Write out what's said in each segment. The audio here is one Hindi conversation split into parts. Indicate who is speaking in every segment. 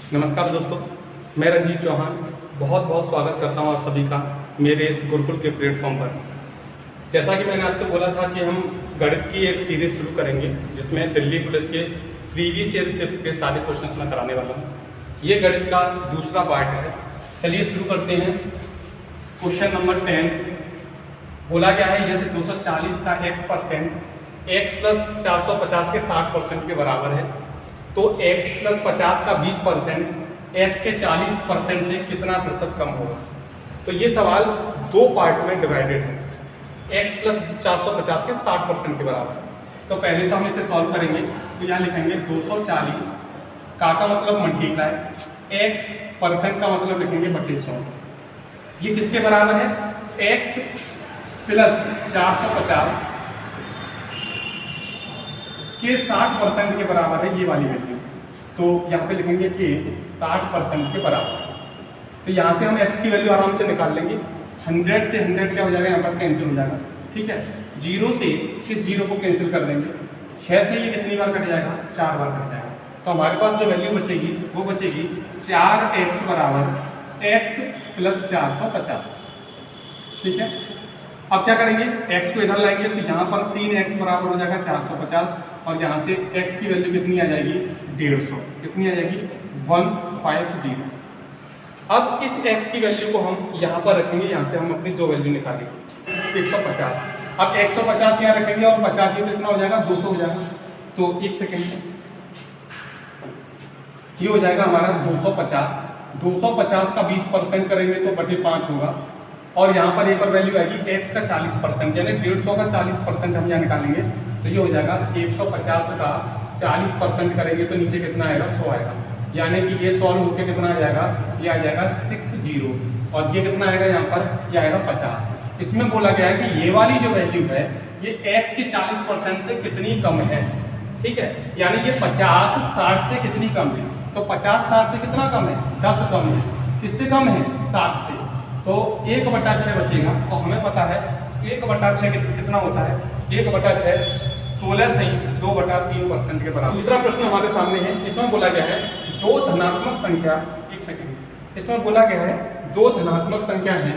Speaker 1: नमस्कार दोस्तों, मैं रंजीत चौहान बहुत बहुत स्वागत करता हूं आप सभी का मेरे इस गुरुकुल के प्लेटफॉर्म पर। जैसा कि मैंने आपसे बोला था कि हम गणित की एक सीरीज़ शुरू करेंगे जिसमें दिल्ली पुलिस के प्रीवियस ईयर शिफ्ट के सारे क्वेश्चंस मैं कराने वाला हूं। ये गणित का दूसरा पार्ट है। चलिए शुरू करते हैं। क्वेश्चन नंबर 10 बोला गया है यदि 240 का x% x प्लस 450 के 60% के बराबर है तो x प्लस 50 का 20% x के 40% से कितना प्रतिशत कम होगा। तो ये सवाल दो पार्ट में डिवाइडेड है। x प्लस 450 के 60% के बराबर। तो पहले तो हम इसे सॉल्व करेंगे। तो यहाँ लिखेंगे 240 का मतलब मल्टीप्लाई x परसेंट का मतलब लिखेंगे बटे 100। ये किसके बराबर है? x प्लस 450 के 60% के बराबर है ये वाली वैल्यू। तो यहाँ पे लिखेंगे कि 60% के बराबर। तो यहाँ से हम x की वैल्यू आराम से निकाल लेंगे। 100 से 100 क्या हो जाएगा? यहाँ पर कैंसिल हो जाएगा। ठीक है, 0 से किस 0 को कैंसिल कर देंगे। 6 से ये कितनी बार कट जाएगा? 4 बार कट जाएगा। तो हमारे पास जो वैल्यू बचेगी वो बचेगी 4x बराबर x प्लस 450। ठीक है, अब क्या करेंगे? x को इधर लाएंगे तो यहाँ पर 3x बराबर हो जाएगा 450 और यहाँ से x की वैल्यू कितनी आ जाएगी? 150। कितनी आ जाएगी? 150। अब इस x की वैल्यू को हम यहाँ पर रखेंगे। यहाँ से हम अपनी दो वैल्यू निकालेंगे। 150, अब 150 यहाँ रखेंगे और 50 ये कितना हो जाएगा? 200 हो जाएगा। तो एक सेकेंड, ये हो जाएगा हमारा 250। 250 का 20% करेंगे तो बटे 5 होगा और यहाँ पर एक और वैल्यू आएगी x का 40%, यानी 150 का 40% हम यहाँ निकालेंगे। तो ये हो जाएगा 150 का 40% करेंगे तो नीचे कितना आएगा? 100 आएगा। यानी कि ये सॉल्व होकर कितना आ जाएगा? ये आ जाएगा 60 और ये कितना आएगा यहाँ पर? ये आएगा 50। इसमें बोला गया है कि ये वाली जो वैल्यू है ये x के 40% से कितनी कम है। ठीक है, यानी ये 50 60 से कितनी कम है। तो 50 60 से कितना कम है? 10 कम है। किससे कम है? 60 से। तो 1/6 बचेगा। तो हमें पता है 1/6 कितना होता है? 1/6 16 से 2/3% के बराबर। दूसरा प्रश्न हमारे सामने है। इसमें बोला गया है दो धनात्मक संख्या, एक सेकेंड, इसमें बोला गया है दो धनात्मक संख्या है।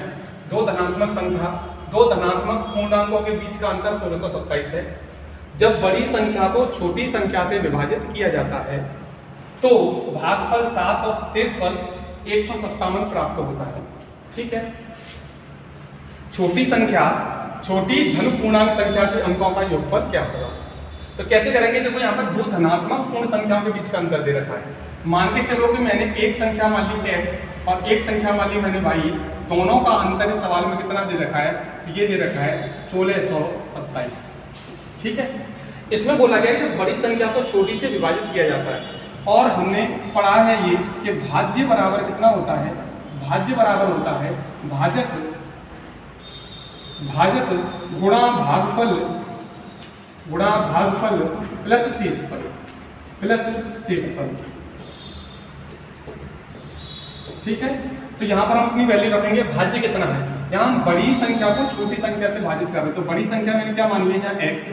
Speaker 1: दो धनात्मक पूर्णांकों के बीच का अंतर 1627 है। जब बड़ी संख्या को छोटी संख्या से विभाजित किया जाता है तो भागफल 7 और शेषफल 157 प्राप्त होता है। ठीक है, छोटी धन पूर्णांक संख्या के अंकों का योगफल क्या होगा। तो कैसे करेंगे? देखो यहाँ पर दो धनात्मक पूर्ण संख्याओं के बीच का अंतर दे रखा है। मान के चलो कि मैंने एक संख्या मान ली x और एक संख्या मान ली मैंने y। दोनों का अंतर इस सवाल में कितना दे रखा है? तो ये दे रखा है 1627। ठीक है, इसमें बोला गया है कि बड़ी संख्या को छोटी से विभाजित किया जाता है और हमने पढ़ा है ये कि भाज्य बराबर कितना होता है? भाज्य बराबर होता है भाजक गुणा भागफल प्लस शेषफल। ठीक है, तो यहाँ पर हम अपनी वैल्यू रखेंगे। भाज्य कितना है? यहाँ हम बड़ी संख्या को छोटी संख्या से भाजित कर रहे हैं। तो बड़ी संख्या मैंने क्या मानी है? यहाँ x।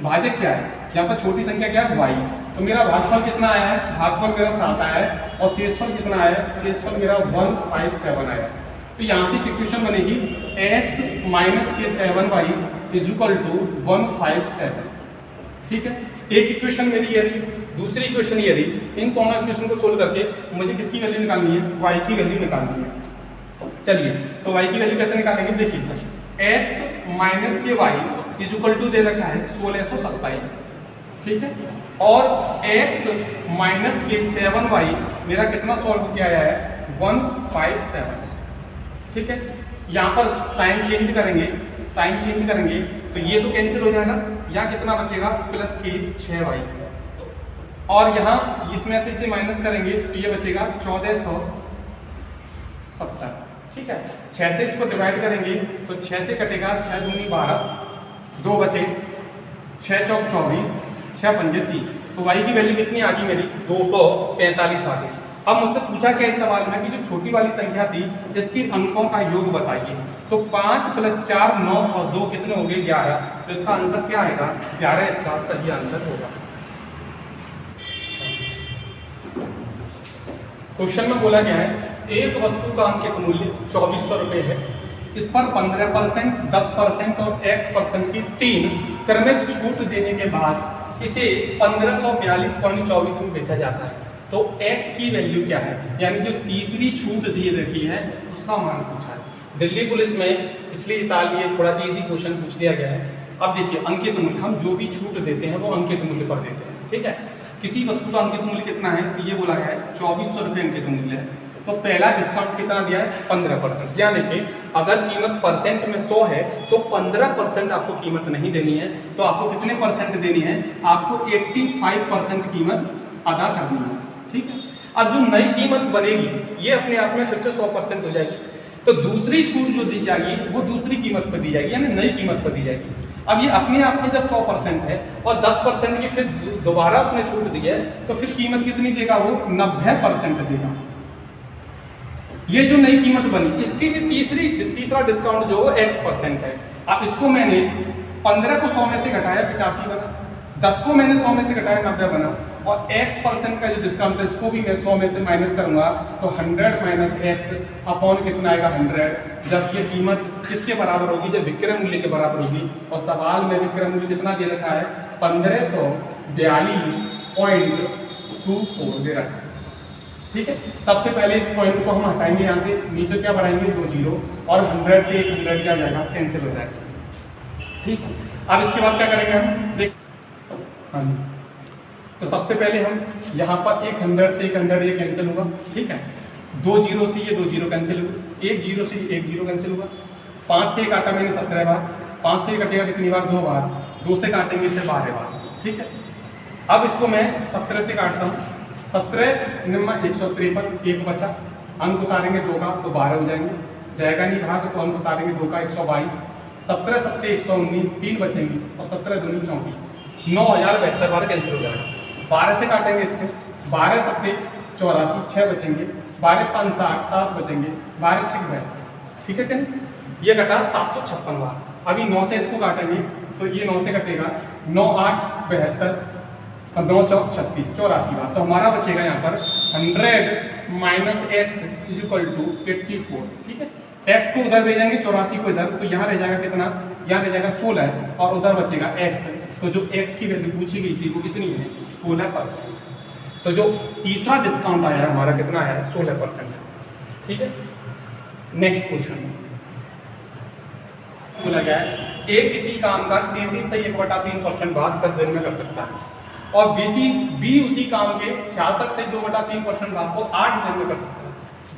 Speaker 1: भाजक क्या है? यहाँ पर छोटी संख्या क्या है? y। तो मेरा भागफल कितना आया है? भागफल मेरा 7 आया है और शेषफल कितना आया है? शेषफल मेरा 157 आया है। तो यहाँ से इक्वेशन बनेगी x माइनस के 7y इज इक्वल टू 157। ठीक है, एक इक्वेशन मेरी ये रही, दूसरी इक्वेशन ये रही। इन दोनों इक्वेशन को सोल्व करके मुझे किसकी वैल्यू निकालनी है? y की वैल्यू निकालनी है। चलिए, तो y की वैल्यू कैसे निकालेंगे? देखिए, x माइनस के y इज इक्वल टू दे रखा है 1627। ठीक है, और x माइनस के 7y मेरा कितना सॉल्व होकर आया है? 157। ठीक है, यहाँ पर साइन चेंज करेंगे तो ये तो कैंसिल हो जाएगा। यहाँ कितना बचेगा? प्लस के 6y और यहाँ इसमें से इसे माइनस करेंगे तो ये बचेगा 1470। ठीक है, 6 से इसको डिवाइड करेंगे तो 6 से कटेगा 6 दूनी 12, 2 बचे, 6 चौक 24, 6 पंजे 30। तो y की वैल्यू कितनी आ गई मेरी? 245 आ गई। अब मुझसे पूछा क्या इस सवाल में कि जो छोटी वाली संख्या थी इसके अंकों का योग बताइए। तो 5 + 4 9 और 2 कितने हो गए? 11। तो इसका आंसर क्या आएगा? 11 इसका सही आंसर होगा। क्वेश्चन में बोला गया है एक वस्तु का अंकित मूल्य 2400 रुपये है, इस पर 15%, 10% और X% की 3 क्रमिक छूट देने के बाद इसे 1542.24 में बेचा जाता है। तो X की वैल्यू क्या है, यानी जो तीसरी छूट दी रखी है उसका मान पूछा है। दिल्ली पुलिस में पिछले साल ये थोड़ा इजी क्वेश्चन पूछ लिया गया है। अब देखिए अंकित मूल्य, हम जो भी छूट देते हैं वो अंकित मूल्य पर देते हैं, ठीक है। किसी वस्तु का अंकित मूल्य कितना है, तो ये बोला गया है 2400 रुपये अंकित मूल्य है। तो पहला डिस्काउंट कितना दिया है, 15%, यानी कि अगर कीमत परसेंट में 100 है तो 15% आपको कीमत नहीं देनी है, तो आपको कितने परसेंट देनी है, आपको 85% कीमत अदा करनी है, ठीक है। अब जो नई कीमत बनेगी ये अपने आप में फिर से 100% हो जाएगी, तो दूसरी छूट जो दी जाएगी वो दूसरी कीमत पर दी जाएगी, यानी नई कीमत पर दी जाएगी। अब ये अपने आप में जब 100% है और 10% की फिर दोबारा उसने छूट दी है, तो फिर कीमत कितनी देगा, वो 90% देगा। ये जो नई कीमत बनी इसकी भी तीसरा डिस्काउंट जो X% है। अब इसको मैंने 15 को 100 में से घटाया 85 बना, 10 को मैंने 100 में से घटाया 90 बना, और X% का जो डिस्काउंट है इसको भी मैं 100 में से माइनस करूंगा, तो 100 माइनस X अपॉन कितना आएगा 100, जब ये कीमत किसके बराबर होगी, जब विक्रय मूल्य के बराबर होगी। और सवाल में विक्रय मूल्य कितना दे रखा है, 1542.24 दे रखा है, ठीक है। सबसे पहले इस पॉइंट को हम हटाएंगे, यहाँ से नीचे क्या बढ़ाएंगे 2 जीरो, और 100 से 100 क्या हो जाएगा, कैंसिल हो जाएगा, ठीक। अब इसके बाद क्या करेंगे हम, देख, हाँ जी, तो सबसे पहले हम यहाँ पर 100 से 100 ये कैंसिल होगा, ठीक है। 2 जीरो से ये 2 जीरो कैंसिल होगा, 1 जीरो से 1 जीरो कैंसिल होगा, 5 से काटा मैंने 17 बार, 5 से कटेगा कितनी बार, 2 बार, 2 से काटेंगे इसे 12 बार, ठीक है। अब इसको मैं 17 से काटता हूँ, 17 निम्मा 153, एक बचा, अंक उतारेंगे 2 का तो 12 हो जाएंगे, जाएगा नहीं भाग तो अंक उतारेंगे 2 का 122, 17 सत्ते 119, 3 बचेंगे, और 17 दूनी 34, 9072 बार कैंसिल हो जाएगा। 12 से काटेंगे इसके, 12 सत्ते 84, 6 बचेंगे, 12 5 60, 7 बचेंगे, 12 6 है, ठीक है क्या, ये कटा 756 बार। अभी 9 से इसको काटेंगे तो ये 9 से कटेगा 9 8 72 और 9 4 36, 84 बार। तो हमारा बचेगा यहाँ पर 100 माइनस X = 84, ठीक है। X को उधर भेजेंगे, 84 को इधर, तो यहाँ रह जाएगा कितना, यहाँ रह जाएगा 16, और उधर बचेगा X। तो जो X की वैल्यू पूछी गई थी वो कितनी है, 16%। तो जो तीसरा डिस्काउंट आया है हमारा कितना है, 16%, ठीक है। नेक्स्ट क्वेश्चन बोला गया है एक किसी काम का 33 से 1/3% भाग 10 दिन में कर सकता है, और बी उसी काम के 66 से 2/3% भाग को 8 दिन में कर सकता है।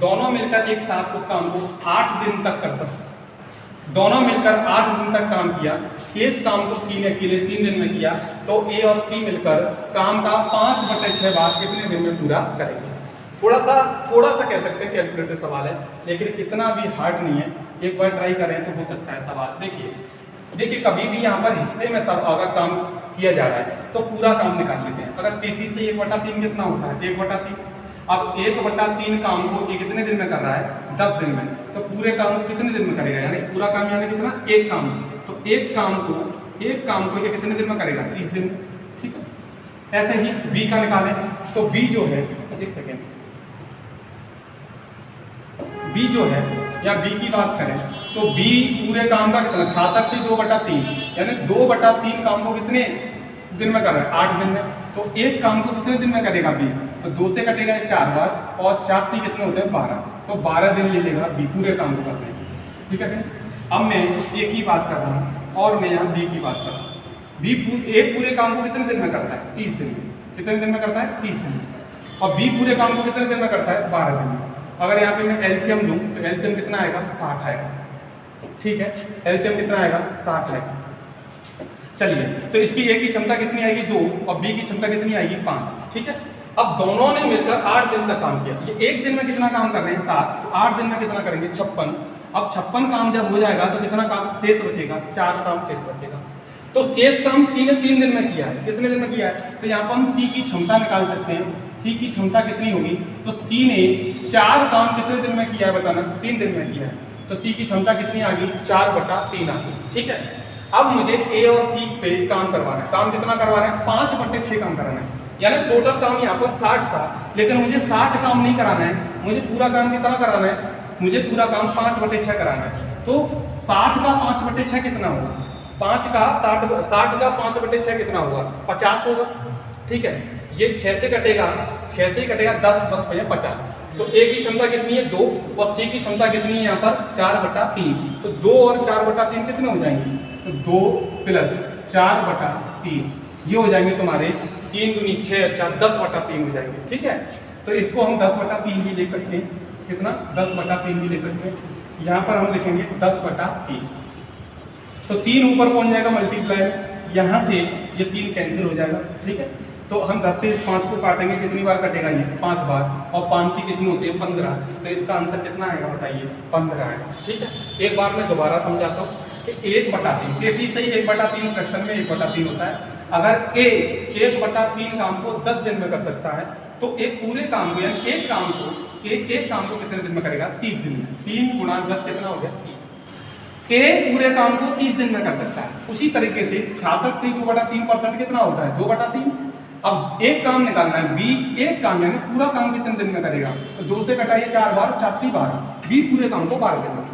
Speaker 1: दोनों मिलकर एक साथ उस काम को 8 दिन तक करता है। दोनों मिलकर 8 दिन तक काम किया, शेष काम को सी ने अकेले 3 दिन में किया, तो ए और सी मिलकर काम का 5/6 भाग कितने दिन में पूरा करेंगे। थोड़ा सा कह सकते हैं कैलकुलेटर सवाल है, लेकिन इतना भी हार्ड नहीं है, एक बार ट्राई करें तो हो सकता है सवाल। देखिए कभी भी यहाँ पर हिस्से में सब अगर काम किया जा रहा है तो पूरा काम निकाल लेते हैं। अगर 33 से 1/3 कितना होता है, 1/3। अब 1/3 काम को ये कितने दिन में कर रहा है, 10 दिन में, तो पूरे काम को कितने दिन में करेगा, यानी पूरा काम यानी कितना, एक काम। तो एक काम को ये कितने दिन में करेगा, 30 दिन, ठीक है। ऐसे ही बी का निकालें, तो बी जो है, एक सेकेंड, बी जो है, या बी की बात करें तो बी पूरे काम का कितना, 66 से 2/3, यानी 2/3 काम को कितने दिन में कर रहा है, 8 दिन में। तो एक काम को कितने दिन में करेगा बी, तो 2 से कटेगा 4 बार, और 4 3 कितने होते हैं, 12, तो 12 दिन ले लेगा बी पूरे काम को करने में, ठीक है। अब मैं ए की बात कर रहा हूँ और मैं यहाँ बी की बात कर रहा हूँ। बी एक पूरे काम को कितने दिन में करता है, 30 दिन में। कितने दिन में करता है, 30 दिन में। और बी पूरे काम को कितने दिन में करता है, 12 दिन में। अगर यहाँ पे मैं एलसीएम लूँ तो एलसीएम कितना आएगा, 60 आएगा, ठीक है। एलसीएम कितना आएगा, 60 आएगा। चलिए, तो इसकी ए की क्षमता कितनी आएगी, 2, और बी की क्षमता कितनी आएगी, 5, ठीक है। अब दोनों ने मिलकर 8 दिन तक काम किया। ये एक दिन में कितना काम कर रहे हैं, 7, तो 8 दिन में कितना करेंगे, 56। अब 56 काम जब हो जाएगा तो कितना काम शेष बचेगा, 4 काम शेष बचेगा। तो शेष काम सी ने 3 दिन में किया है। कितने दिन में किया है, तो यहाँ पर हम सी की क्षमता निकाल सकते हैं। सी की क्षमता कितनी होगी, तो सी ने 4 काम कितने दिन में किया है, बताना, 3 दिन में किया है। तो सी की क्षमता कितनी आ गई, 4/3 आ गई, ठीक है। अब मुझे ए और सी पे काम करवाना है। काम कितना करवाना है, 5/6 काम कराना है, यानी टोटल काम यहाँ पर 60 था, लेकिन मुझे 60 काम नहीं कराना है, मुझे पूरा काम कितना कराना है, मुझे पूरा काम 5/6 कराना है। तो 60 का 5/6 कितना होगा, 5 का 5/6 कितना होगा, 50 होगा। ठीक है, ये 6 से कटेगा, 6 से ही कटेगा 10, 10 5 50। तो ए की क्षमता कितनी है 2 और सी की क्षमता कितनी है यहाँ पर 4/3। तो 2 और 4/3 कितने हो जाएंगे, तो 2 प्लस 4/3 ये हो जाएंगे तुम्हारे 3 दूनी 6 4 10/3 हो जाएंगे। ठीक है, तो इसको हम 10/3 भी लिख सकते हैं, कितना 10/3 भी लिख सकते हैं। यहाँ पर हम लिखेंगे 10/3, तो 3 ऊपर पहुँच जाएगा मल्टीप्लाई, यहाँ से ये 3 कैंसिल हो जाएगा। ठीक है, तो हम 10 से इस 5 को काटेंगे, कितनी बार कटेगा ये 5 बार, और 5 की कितनी होती है 15, तो इसका आंसर कितना आएगा बताइए 15 आएगा। ठीक है, एक बार मैं दोबारा समझाता हूँ कि 1/3 33 से 1/3 फ्रैक्शन में 1/3 होता है। अगर ए 1/3 काम को 10 दिन में कर सकता है, तो एक पूरे काम को यानी एक काम को कितने दिन में करेगा, 30 दिन में। 3 × 10 कितना हो गया 30। ए पूरे काम को 30 दिन में कर सकता है। उसी तरीके से 66 से 2/3% कितना होता है 2/3। अब एक काम निकालना है बी, एक काम यानी पूरा काम कितने दिन में करेगा, तो 2 से घटाइए 4 बार, 4 बार, बी पूरे काम को 12 दिन में।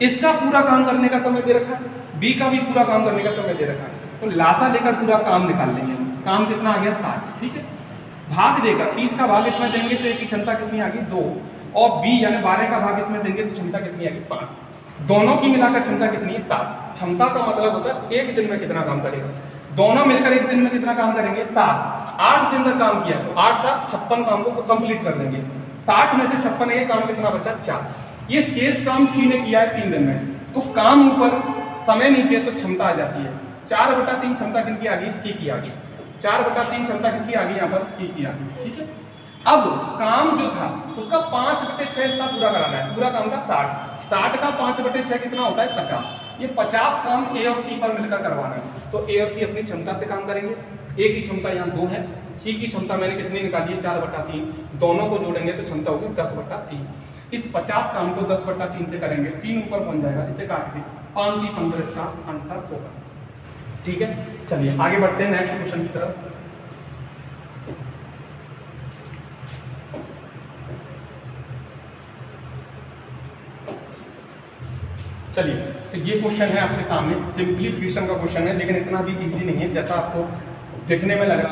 Speaker 1: इसका पूरा काम करने का समय दे रखा है, बी का भी पूरा काम करने का समय दे रखा है, तो लासा लेकर पूरा काम निकाल लेंगे। काम कितना आ गया 60। ठीक है, भाग देकर 30 का भाग इसमें देंगे तो ए की क्षमता कितनी आ गई 2, और बी यानी 12 का भाग इसमें देंगे तो क्षमता कितनी आ गई 5। दोनों की मिलाकर क्षमता कितनी है 7। क्षमता का मतलब होता है एक दिन में कितना काम करेगा, दोनों मिलकर एक दिन में कितना काम करेंगे 7। 8 दिन तक काम किया तो 8 7 56 काम को कंप्लीट कर देंगे। 60 में से 56 ये काम कितना बचा 4। ये शेष काम सी ने किया है 3 दिन में, तो काम ऊपर समय नीचे तो क्षमता आ जाती है 4/3 क्षमता किनकी आ गई सी की आ गई। 4/3 क्षमता किसकी आ गई यहाँ पर सी की आ गई। ठीक है, अब काम जो था उसका 5/6 हिस्सा पूरा कराना है। पूरा काम था 60 का 5/6 कितना होता है 50। ये 50 काम ए और सी पर मिलकर करवाना है, तो ए और सी अपनी क्षमता से काम करेंगे। ए की क्षमता यहाँ 2 है, सी की क्षमता मैंने कितनी निकाली है 4/3, दोनों को जोड़ेंगे तो क्षमता होगी 10/3। इस 50 काम को 10/3 से करेंगे, 3 ऊपर पहुंच जाएगा, इसे काट के 5 की 15 इसका आंसर होगा। ठीक है, चलिए आगे बढ़ते हैं नेक्स्ट क्वेश्चन की तरफ। चलिए, तो ये क्वेश्चन है आपके सामने, सिंप्लीफिकेशन का क्वेश्चन है, लेकिन इतना भी इजी नहीं है जैसा आपको देखने में लग रहा है।